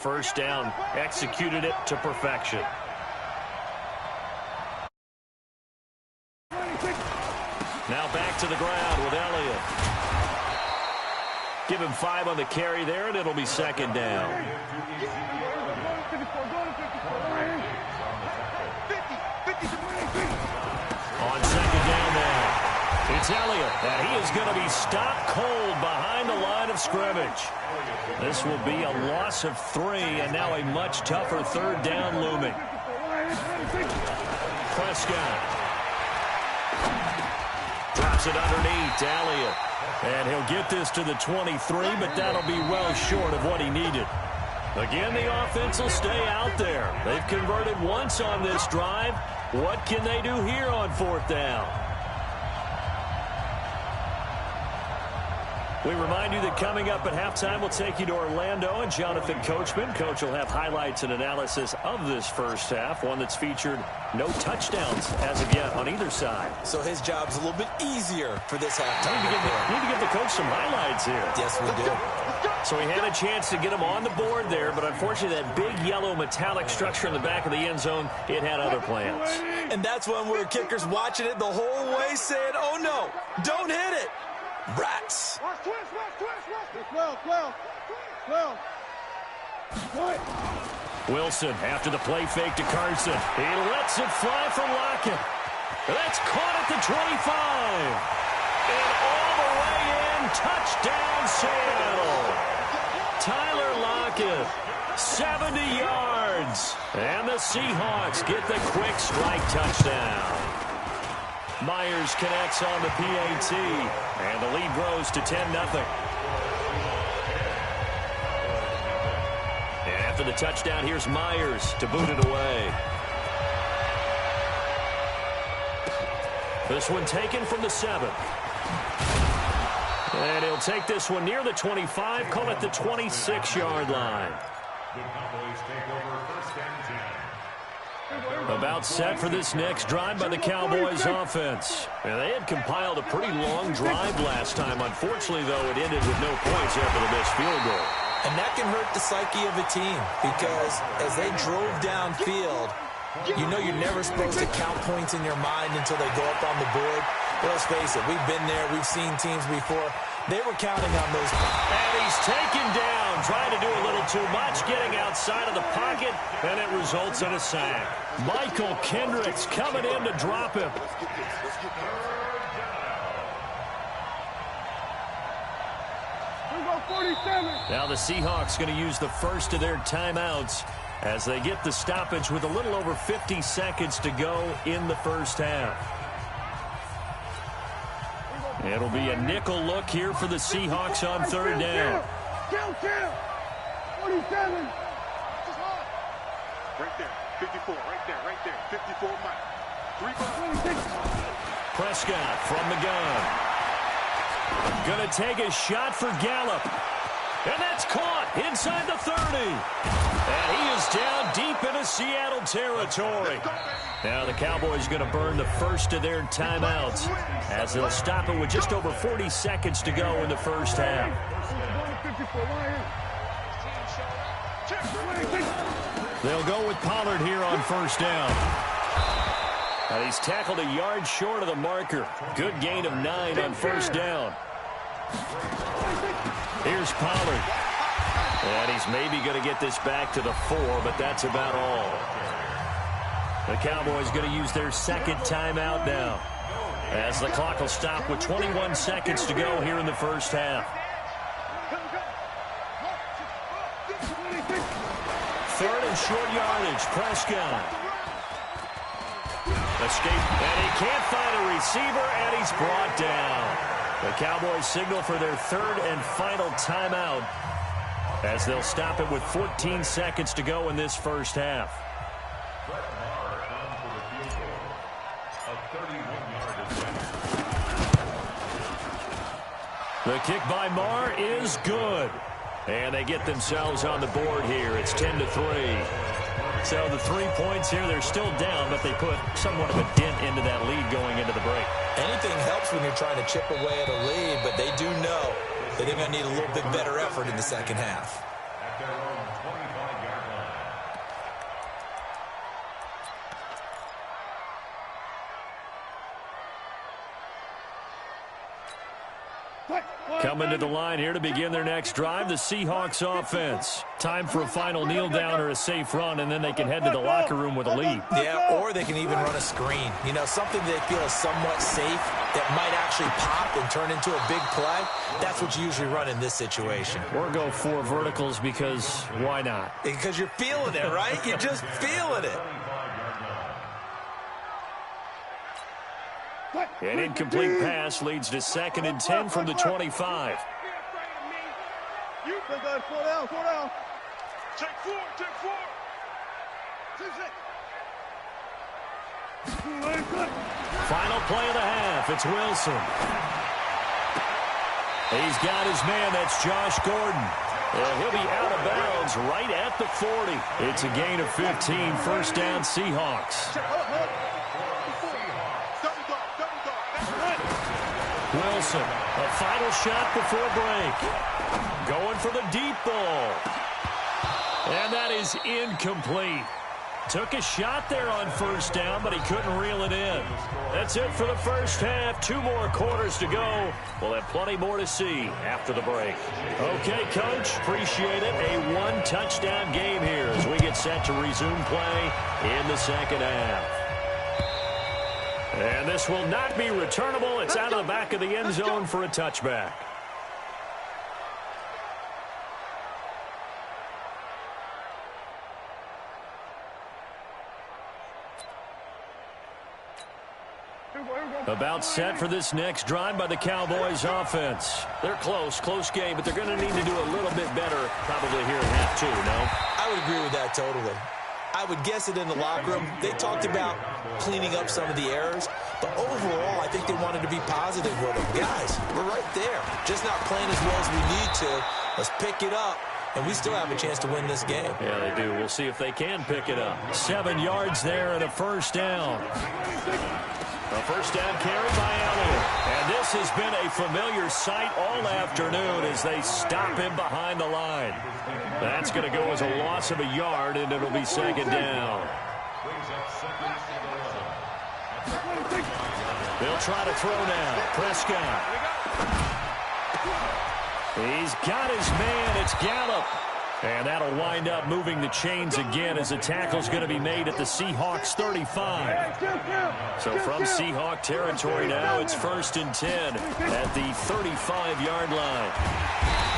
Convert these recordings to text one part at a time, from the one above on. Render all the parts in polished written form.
First down, executed it to perfection. Now back to the ground with Elliott. Give him 5 on the carry there, and it'll be second down. On second down there, it's Elliott, and he is going to be stopped cold behind the line of scrimmage. This will be a loss of 3, and now a much tougher third down looming. Prescott drops it underneath to Elliott. And he'll get this to the 23, but that'll be well short of what he needed. Again, the offense will stay out there. They've converted once on this drive. What can they do here on 4th down? We remind you that coming up at halftime, we'll take you to Orlando and Jonathan Coachman. Coach will have highlights and analysis of this first half, one that's featured no touchdowns as of yet on either side. So his job's a little bit easier for this halftime. Need to give the coach some highlights here. Yes, we do. So he had a chance to get him on the board there, but unfortunately that big yellow metallic structure in the back of the end zone, it had other plans. And that's when we're kickers watching it the whole way saying, oh no, don't hit it. Rats. Wilson after the play fake to Carson. He lets it fly for Lockett. That's caught at the 25. And all the way in, touchdown Seattle. Tyler Lockett, 70 yards. And the Seahawks get the quick strike touchdown. Myers connects on the PAT, and the lead grows to 10-0. And after the touchdown, here's Myers to boot it away. This one taken from the 7. And he'll take this one near the 25, call it the 26-yard line. The Cowboys take over 1st and 10. About set for this next drive by the Cowboys offense. And they had compiled a pretty long drive last time. Unfortunately, though, it ended with no points after the missed field goal. And that can hurt the psyche of a team because as they drove downfield, you know you're never supposed to count points in your mind until they go up on the board. But let's face it, we've been there. We've seen teams before. They were counting on those. And he's taken down, trying to do a little too much, getting outside of the pocket, and it results in a sack. Michael Kendricks coming in to drop him. Now the Seahawks going to use the first of their timeouts as they get the stoppage with a little over 50 seconds to go in the first half. It'll be a nickel look here for the Seahawks on 3rd down. 47. Right there. 54. Right there. 54 Mike. 3 Prescott from the gun. Going to take a shot for Gallup. And that's caught inside the 30. And he is down deep into Seattle territory. Now the Cowboys going to burn the first of their timeouts as they'll stop it with just over 40 seconds to go in the first half. They'll go with Pollard here on 1st down. And he's tackled a yard short of the marker. Good gain of 9 on 1st down. Here's Pollard. And he's maybe going to get this back to the 4, but that's about all. The Cowboys going to use their second timeout now as the clock will stop with 21 seconds to go here in the first half. 3rd and short yardage. Prescott. Escape, and he can't find a receiver, and he's brought down. The Cowboys signal for their 3rd and final timeout as they'll stop it with 14 seconds to go in this first half. The kick by Marr is good. And they get themselves on the board here. It's 10-3. So the 3 points here, they're still down, but they put somewhat of a dent into that lead going into the break. Anything helps when you're trying to chip away at a lead, but they do know that they're going to need a little bit better effort in the second half. At their own 25 Coming to the line here to begin their next drive, the Seahawks offense. Time for a final kneel down or a safe run, and then they can head to the locker room with a lead. Yeah, or they can even run a screen. You know, something they feel is somewhat safe that might actually pop and turn into a big play. That's what you usually run in this situation. Or go 4 verticals because why not? Because you're feeling it, right? You're just feeling it. An incomplete pass leads to 2nd and 10 from the 25. Slow down. Take 4. Final play of the half. It's Wilson. He's got his man. That's Josh Gordon. He'll be out of bounds right at the 40. It's a gain of 15. First down, Seahawks. Wilson, a final shot before break. Going for the deep ball. And that is incomplete. Took a shot there on first down, but he couldn't reel it in. That's it for the first half. 2 more quarters to go. We'll have plenty more to see after the break. Okay, Coach, appreciate it. A 1-touchdown game here as we get set to resume play in the second half. And this will not be returnable. It's out of the back of the end zone for a touchback. About set for this next drive by the Cowboys offense. They're close game, but they're going to need to do a little bit better probably here in half 2, no? I would agree with that totally. I would guess it in the locker room. They talked about cleaning up some of the errors, but overall, I think they wanted to be positive with them. Guys, we're right there. Just not playing as well as we need to. Let's pick it up, and we still have a chance to win this game. Yeah, they do. We'll see if they can pick it up. 7 yards there and a first down. A first down carry by Elliott. And this has been a familiar sight all afternoon as they stop him behind the line. That's going to go as a loss of a yard, and it'll be 2nd down. They'll try to throw now. Prescott. He's got his man. It's Gallup. And that'll wind up moving the chains again as the tackle's going to be made at the Seahawks 35. So from Seahawk territory now, it's 1st and 10 at the 35-yard line.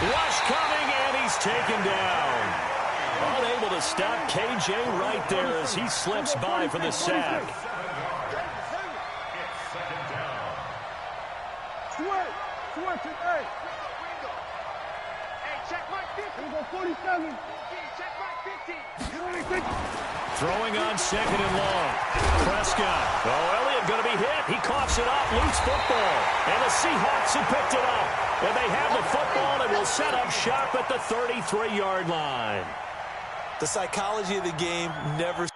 Rush coming, and he's taken down. Unable to stop KJ right there as he slips by for the sack. Throwing on 2nd and long. Prescott. Oh, Elliott going to be hit. He coughs it up. Loose football. And the Seahawks have picked it up. And they have the football and will set up shop at the 33-yard line. The psychology of the game never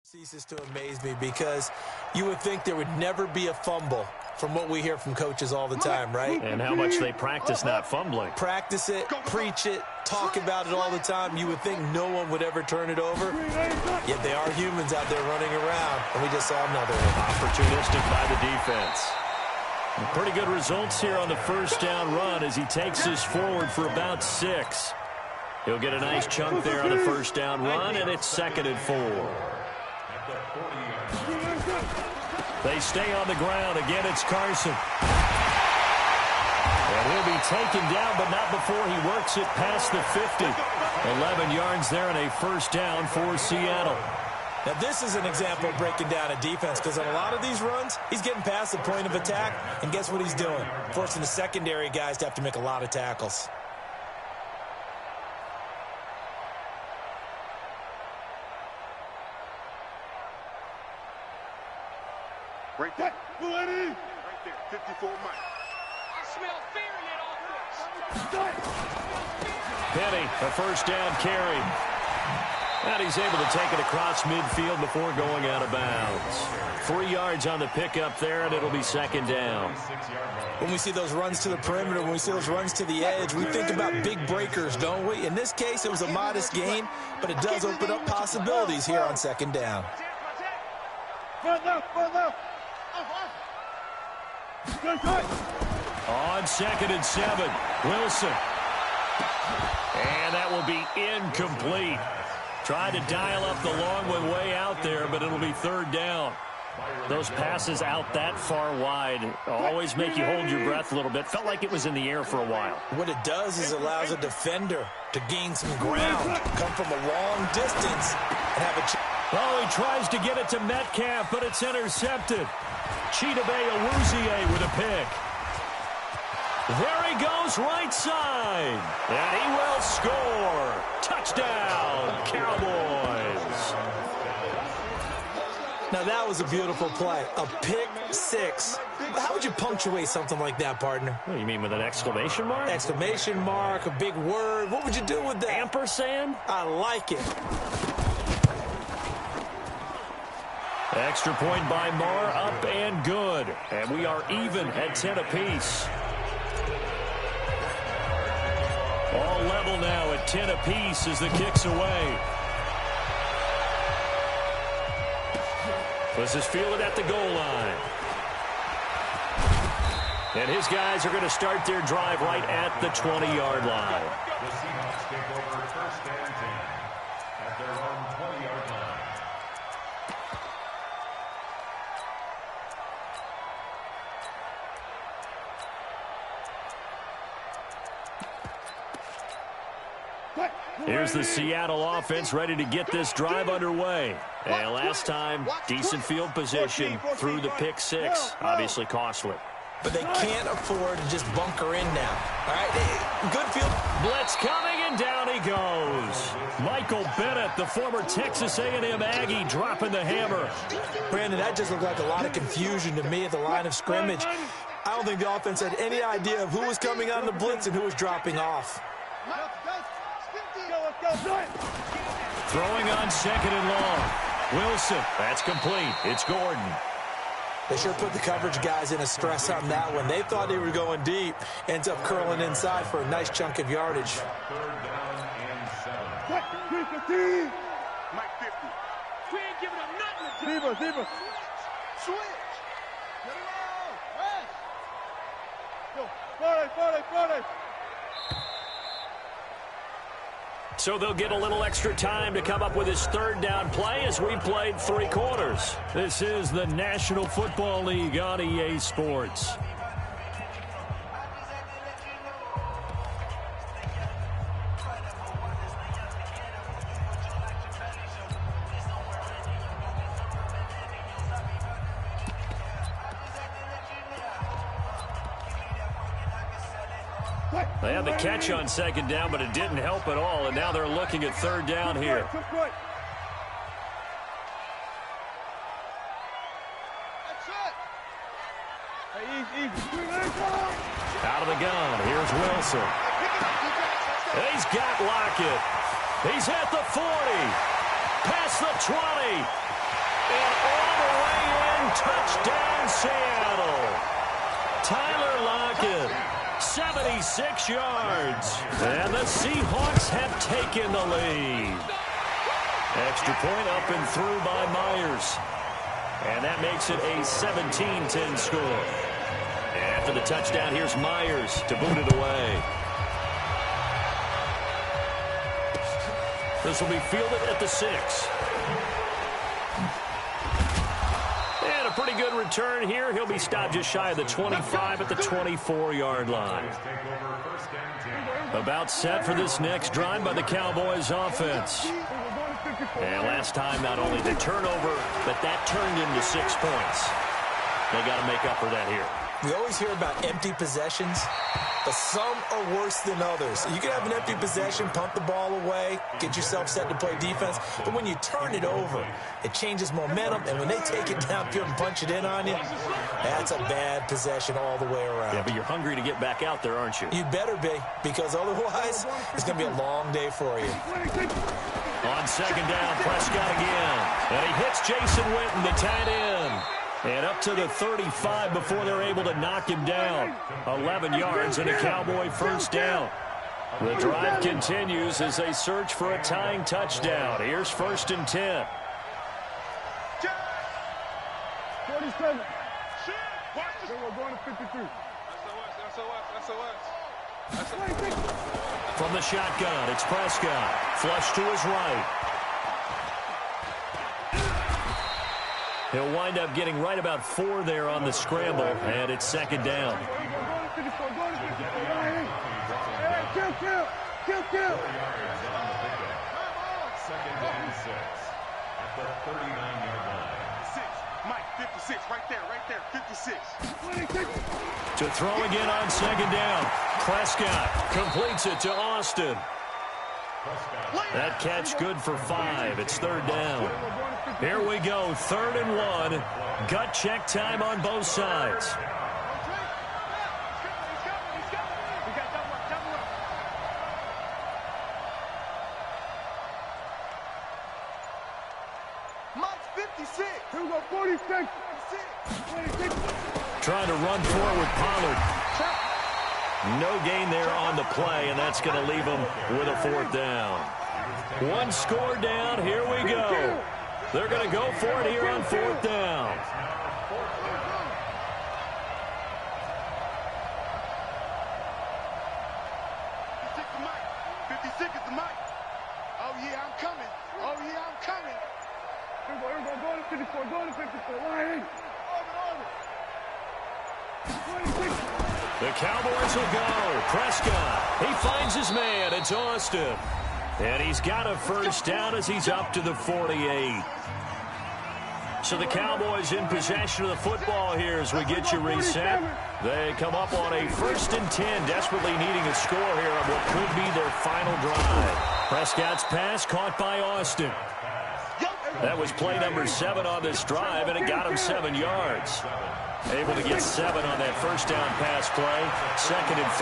ceases to amaze me, because you would think there would never be a fumble from what we hear from coaches all the time, right? And how much they practice not fumbling. Practice it, preach it, talk about it all the time. You would think no one would ever turn it over. Yet they are humans out there running around, and we just saw another one. Opportunistic by the defense. Pretty good results here on the first down run as he takes this forward for about 6. He'll get a nice chunk there on the first down run, and it's 2nd and 4. They stay on the ground. Again, it's Carson. And he'll be taken down, but not before he works it past the 50. 11 yards there and a first down for Seattle. Now, this is an example of breaking down a defense, because on a lot of these runs, he's getting past the point of attack, and guess what he's doing? Forcing the secondary guys to have to make a lot of tackles. Right there. Right there. 54 Mike. I smell fear in that offense. Penny, a first down carry. And he's able to take it across midfield before going out of bounds. 3 yards on the pickup there, and it'll be second down. When we see those runs to the perimeter, when we see those runs to the edge, we think about big breakers, don't we? In this case, it was a modest gain, but it does open up possibilities here on second down. On 2nd and 7, Wilson. And that will be incomplete. Tried to dial up the long one way out there, but it'll be third down. Those passes out that far wide always make you hold your breath a little bit. Felt like it was in the air for a while. What it does is it allows a defender to gain some ground, come from a long distance, and have a chance. Oh, he tries to get it to Metcalf, but it's intercepted. Chidobe Awuzie with a pick. There he goes, right side. And he will score. Touchdown, Cowboys. Now, that was a beautiful play. A pick six. How would you punctuate something like that, partner? What do you mean, with an exclamation mark? Exclamation mark, a big word. What would you do with that? Ampersand? I like it. Extra point by Marr, up and good. And we are even at 10 apiece. All level now at 10 apiece as the kick's away. This is fielded at the goal line. And his guys are going to start their drive right at the 20-yard line. The Seahawks take over first and 10 at their own 20-yard line. Here's the Seattle offense ready to get this drive underway. And last time, decent field position through the pick six. Obviously costly. But they can't afford to just bunker in now. All right, good field. Blitz coming, and down he goes. Michael Bennett, the former Texas A&M Aggie, dropping the hammer. Brandon, that just looked like a lot of confusion to me at the line of scrimmage. I don't think the offense had any idea of who was coming on the blitz and who was dropping off. Throwing on 2nd and long. Wilson, that's complete. It's Gordon. They sure put the coverage guys in a stress on that one. They thought they were going deep. Ends up curling inside for a nice chunk of yardage. Third down and 7. Mike 50. We ain't giving them nothing to do. Switch. Get him out. Go. Forty. So they'll get a little extra time to come up with his third down play as we played 3 quarters. This is the National Football League on EA Sports. They had the catch on 2nd down, but it didn't help at all, and now they're looking at 3rd down here. Out of the gun, here's Wilson. He's got Lockett. He's at the 40, past the 20, and all the way in, touchdown Seattle. Tyler Lockett. 76 yards. And the Seahawks have taken the lead. Extra point up and through by Myers. And that makes it a 17-10 score. After the touchdown, here's Myers to boot it away. This will be fielded at the 6. Pretty good return here. He'll be stopped just shy of the 25 at the 24-yard line. About set for this next drive by the Cowboys offense. And last time, not only the turnover, but that turned into 6 points. They got to make up for that here. We always hear about empty possessions, but some are worse than others. You can have an empty possession, pump the ball away, get yourself set to play defense, but when you turn it over, it changes momentum, and when they take it downfield and punch it in on you, that's a bad possession all the way around. Yeah, but you're hungry to get back out there, aren't you? You better be, because otherwise, it's going to be a long day for you. On second down, Prescott again. And he hits Jason Witten, the tight end. And up to the 35 before they're able to knock him down. 11 yards and a Cowboy first down. The drive continues as they search for a tying touchdown. Here's 1st and 10. 47. We're going to 53. From the shotgun, it's Prescott. Flush to his right. He'll wind up getting right about 4 there on the scramble, and it's 2nd down. Kill. 2nd and 6 at the 39-yard line. 56, right there, 56. To throw again on 2nd down. Prescott completes it to Austin. That catch good for 5. It's 3rd down. Here we go, 3rd and 1. Gut check time on both sides. Mike's 56. Here we go, 46. Trying to run forward with Pollard. No gain there on the play, and that's going to leave him with a 4th down. 1 score down. Here we go. They're going to go for it here on 4th down. The Cowboys will go. Prescott, he finds his man. It's Austin. And he's got a first down as he's up to the 48. So the Cowboys in possession of the football here as we get you reset. They come up on a 1st and 10, desperately needing a score here on what could be their final drive. Prescott's pass caught by Austin. That was play number 7 on this drive, and it got him 7 yards. Able to get 7 on that first down pass play. 2nd and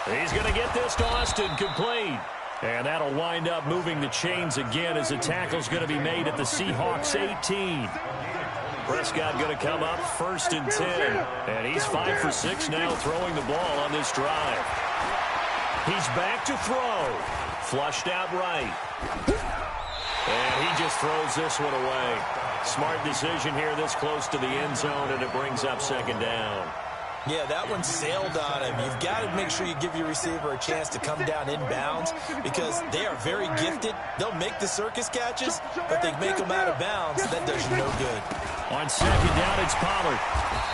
3. He's going to get this to Austin, complete. And that'll wind up moving the chains again as the tackle's going to be made at the Seahawks 18. Prescott going to come up 1st and 10. And he's 5 for 6 now throwing the ball on this drive. He's back to throw. Flushed out right. And he just throws this one away. Smart decision here this close to the end zone, and it brings up 2nd down. Yeah, that one sailed on him. You've got to make sure you give your receiver a chance to come down inbounds because they are very gifted. They'll make the circus catches, but they make them out of bounds. That does you no good. On 2nd down, it's Pollard.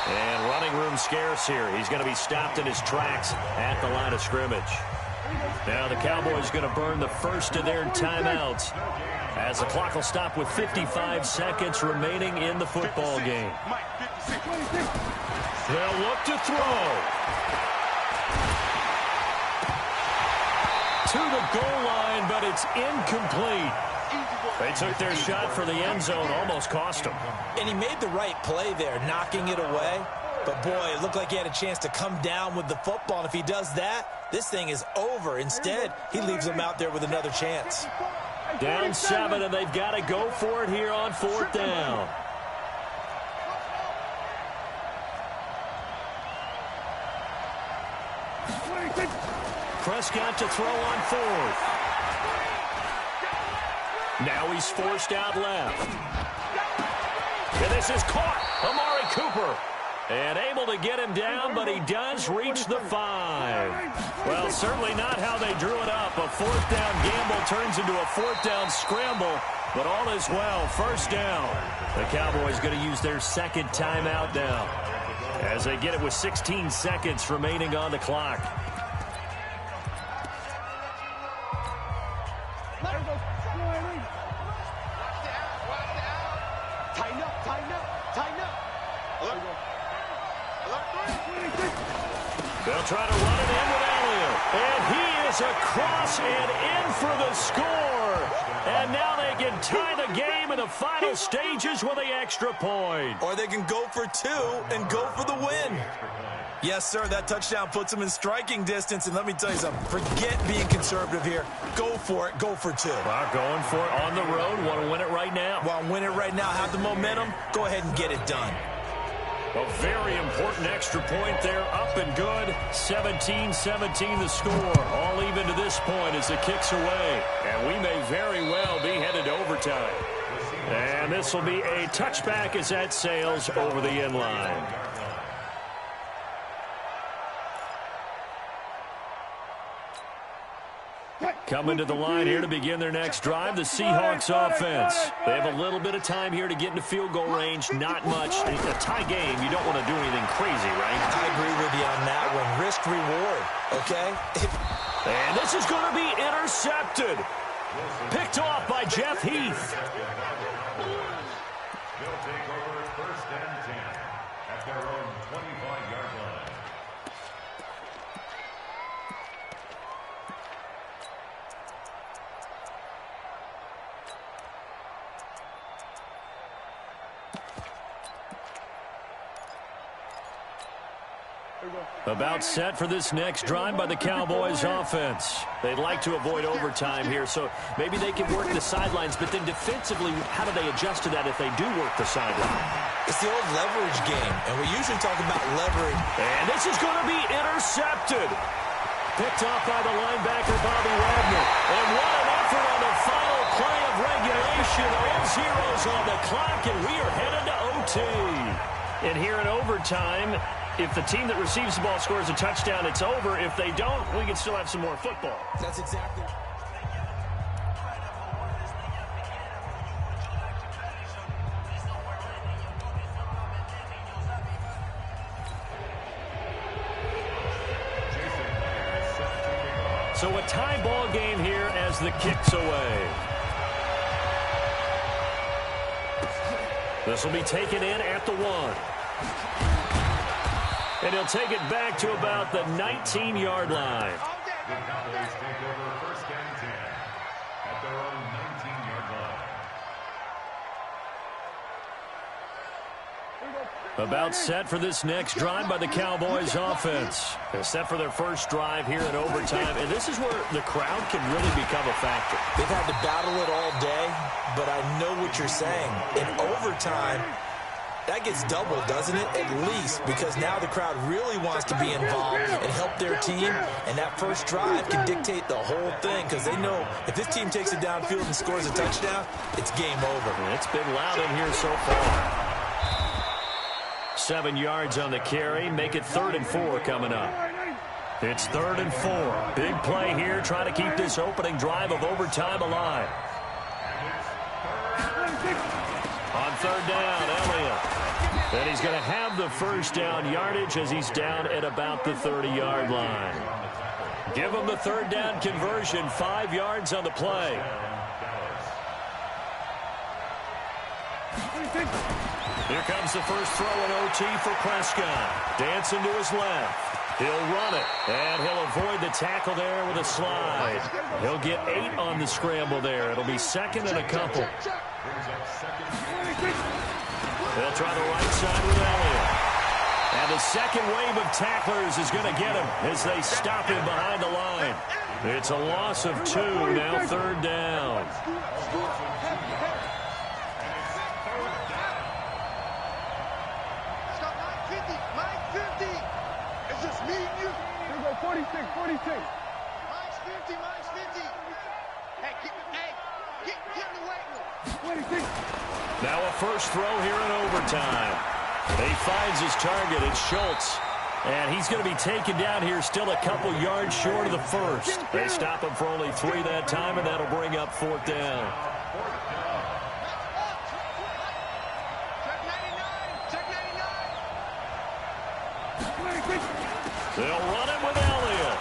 And running room scarce here. He's going to be stopped in his tracks at the line of scrimmage. Now the Cowboys going to burn the first of their timeouts as the clock will stop with 55 seconds remaining in the football game. They'll look to throw. To the goal line, but it's incomplete. They took their shot for the end zone, almost cost them. And he made the right play there, knocking it away. But, boy, it looked like he had a chance to come down with the football. And if he does that, this thing is over. Instead, he leaves him out there with another chance. Down 7, and they've got to go for it here on 4th down. Prescott to throw on 4th. Now he's forced out left. And this is caught. Amari Cooper. And able to get him down, but he does reach the 5. Well, certainly not how they drew it up. A 4th down gamble turns into a 4th down scramble, but all is well. 1st down. The Cowboys going to use their 2nd timeout now as they get it with 16 seconds remaining on the clock. They'll try to run it in with Elliott. And he is across and in for the score. And now they can tie the game in the final stages with the extra point. Or they can go for 2 and go for the win. Yes, sir. That touchdown puts them in striking distance. And let me tell you something. Forget being conservative here. Go for it. Go for two. Well, going for it on the road. Want to win it right now. Want to win it right now. Have the momentum. Go ahead and get it done. A very important extra point there. Up and good. 17-17 the score. All even to this point as it kicks away. And we may very well be headed to overtime. And this will be a touchback as that sails over the end line. Coming to the line here to begin their next drive, the Seahawks offense. They have a little bit of time here to get into field goal range, not much. In a tie game, you don't want to do anything crazy, right? I agree with you on that one. Risk-reward, okay? And this is going to be intercepted. Picked off by Jeff Heath. They'll take over first and 10 at their own 25-yard line. About set for this next drive by the Cowboys offense. They'd like to avoid overtime here, so maybe they can work the sidelines, but then defensively, how do they adjust to that if they do work the sideline? It's the old leverage game, and we usually talk about leverage. And this is going to be intercepted. Picked off by the linebacker, Bobby Wagner. And what an effort on the final play of regulation. All zeros on the clock, and we are headed to OT. And here in overtime, if the team that receives the ball scores a touchdown, it's over. If they don't, we can still have some more football. That's exactly. So a tie ball game here as the kick's away. This will be taken in at the 1. And he'll take it back to about the 19-yard line. The Cowboys take over first and 10 at their own 19-yard line. About set for this next drive by the Cowboys offense. They're set for their first drive here in overtime, and this is where the crowd can really become a factor. They've had to battle it all day, but I know what you're saying. In overtime, that gets doubled, doesn't it? At least, because now the crowd really wants to be involved and help their team, and that first drive can dictate the whole thing because they know if this team takes it downfield and scores a touchdown, it's game over. It's been loud in here so far. 7 yards on the carry. Make it 3rd and 4 coming up. It's 3rd and 4. Big play here, trying to keep this opening drive of overtime alive. On 3rd down, Elliott. And he's going to have the first down yardage as he's down at about the 30-yard line. Give him the 3rd down conversion, 5 yards on the play. Here comes the first throw in OT for Prescott. Dancing to his left. He'll run it, and he'll avoid the tackle there with a slide. He'll get 8 on the scramble there. It'll be 2nd and a couple. They'll try the right side with Elliott. And the second wave of tacklers is going to get him as they stop him behind the line. It's a loss of 2, now 3rd down. It's just me and you. Here we go, 46, 46. Mine's 50, mine's 50. Hey, get in the way. 26. Now a first throw here in overtime. He finds his target. It's Schultz. And he's going to be taken down here still a couple yards short of the first. They stop him for only 3 that time, and that'll bring up 4th down. They'll run it with Elliott.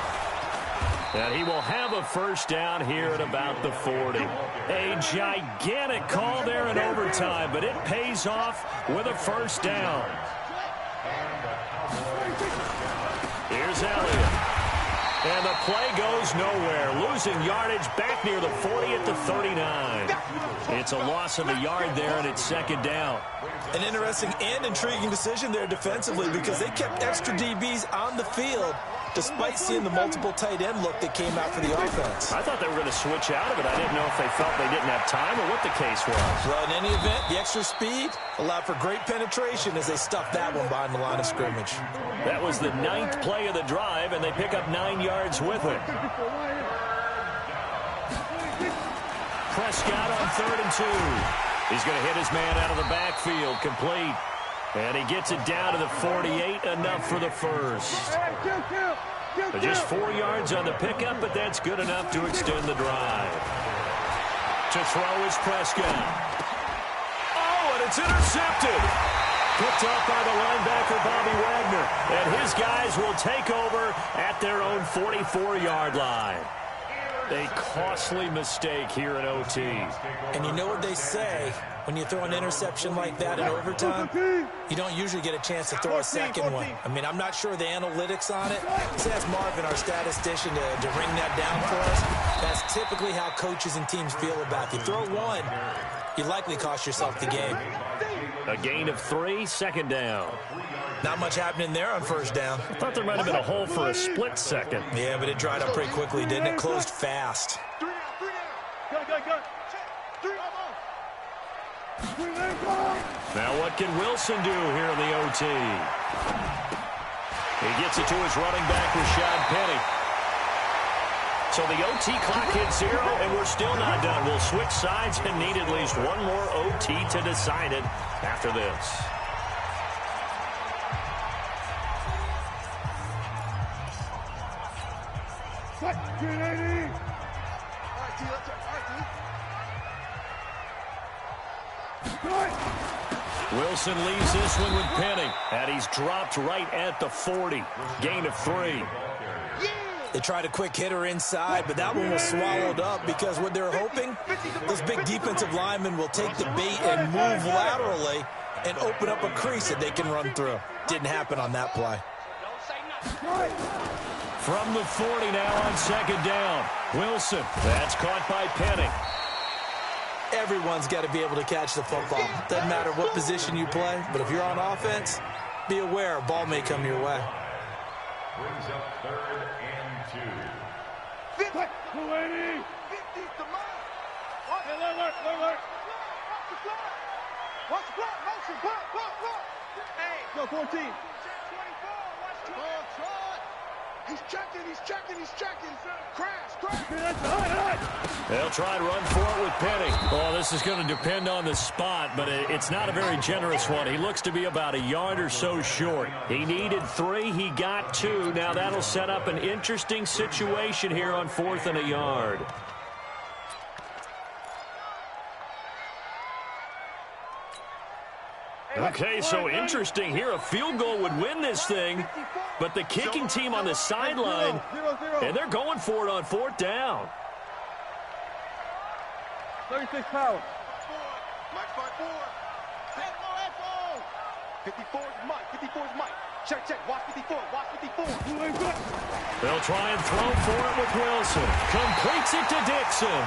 And he will have a first down here at about the 40. A gigantic call there in overtime, but it pays off with a first down. Here's Elliott. And the play goes nowhere. Losing yardage back near the 40 at the 39. It's a loss of a yard there, and it's second down. An interesting and intriguing decision there defensively because they kept extra DBs on the field despite seeing the multiple tight end look that came out for the offense. I thought they were going to switch out of it. I didn't know if they felt they didn't have time or what the case was. Well, in any event, the extra speed allowed for great penetration as they stuffed that one behind the line of scrimmage. That was the 9th play of the drive, and they pick up 9 yards with it. Prescott on 3rd and 2. He's going to hit his man out of the backfield, complete. And he gets it down to the 48, enough for the first. But just 4 yards on the pickup, but that's good enough to extend the drive. To throw is Prescott. Oh, and it's intercepted. Picked up by the linebacker, Bobby Wagner. And his guys will take over at their own 44-yard line. A costly mistake here in OT. And you know what they say, when you throw an interception like that in overtime, you don't usually get a chance to throw a second one. I mean, I'm not sure the analytics on it. Let's ask Marvin, our statistician, to ring that down for us. That's typically how coaches and teams feel about it. You throw one, you likely cost yourself the game. A gain of 3, second down. Not much happening there on first down. I thought there might have been a hole for a split second. Yeah, but it dried up pretty quickly, didn't it? Closed fast. Now what can Wilson do here in the OT? He gets it to his running back, Rashad Penny. So the OT clock hits 0, and we're still not done. We'll switch sides and need at least one more OT to decide it after this. Wilson leaves this one with Penny, and he's dropped right at the 40. Gain of 3. They tried a quick hitter inside, but that one was swallowed up because what they're hoping, those big defensive linemen will take the bait and move laterally and open up a crease that they can run through. Didn't happen on that play. From the 40 now on second down. Wilson, that's caught by Penny. Everyone's got to be able to catch the football. Doesn't matter what position you play, but if you're on offense, be aware a ball may come your way. Brings up 3rd and 2. 50 to mine. Alert. Watch the block. Motion. Block. Hey. Go 14. 24. Watch the ball. He's checking. Crash. They'll try to run for it with Penny. Oh, this is going to depend on the spot, but it's not a very generous one. He looks to be about a yard or so short. He needed 3. He got 2. Now that'll set up an interesting situation here on 4th and a yard. Okay, so interesting here. A field goal would win this thing, but the kicking team on the sideline, and they're going for it on 4th down. 36 power. Mike 5-4. 54 is Mike. Check. Watch 54. They'll try and throw for it with Wilson. Completes it to Dixon.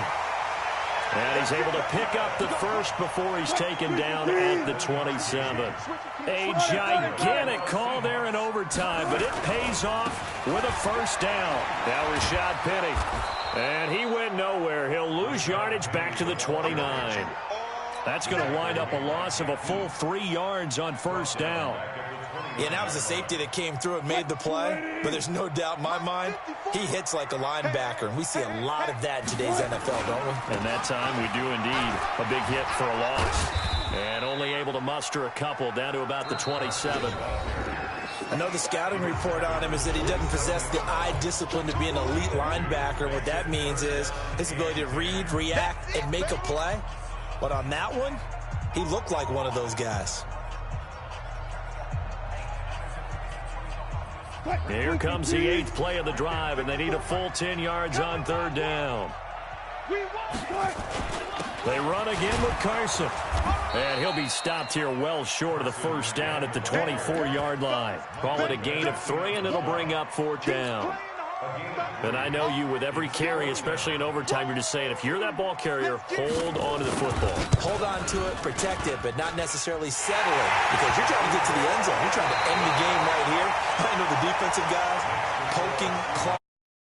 And he's able to pick up the first before he's taken down at the 27. A gigantic call there in overtime, but it pays off with a first down. Now Rashad Penny. And he went nowhere. He'll lose yardage back to the 29. That's going to wind up a loss of a full 3 yards on first down. Yeah, that was a safety that came through and made the play, but there's no doubt in my mind, he hits like a linebacker, and we see a lot of that in today's NFL, don't we? And that time we do indeed. A big hit for a loss. And only able to muster a couple down to about the 27. I know the scouting report on him is that he doesn't possess the eye discipline to be an elite linebacker. And what that means is his ability to read, react, and make a play. But on that one, he looked like one of those guys. Here comes the 8th play of the drive, and they need a full 10 yards on 3rd down. They run again with Carson. And he'll be stopped here well short of the first down at the 24-yard line. Call it a gain of 3, and it'll bring up 4th down. And I know you, with every carry, especially in overtime, you're just saying, if you're that ball carrier, hold on to the football. Hold on to it, protect it, but not necessarily settle it, because you're trying to get to the end zone. You're trying to end the game right here. I know the defensive guys poking, clawing.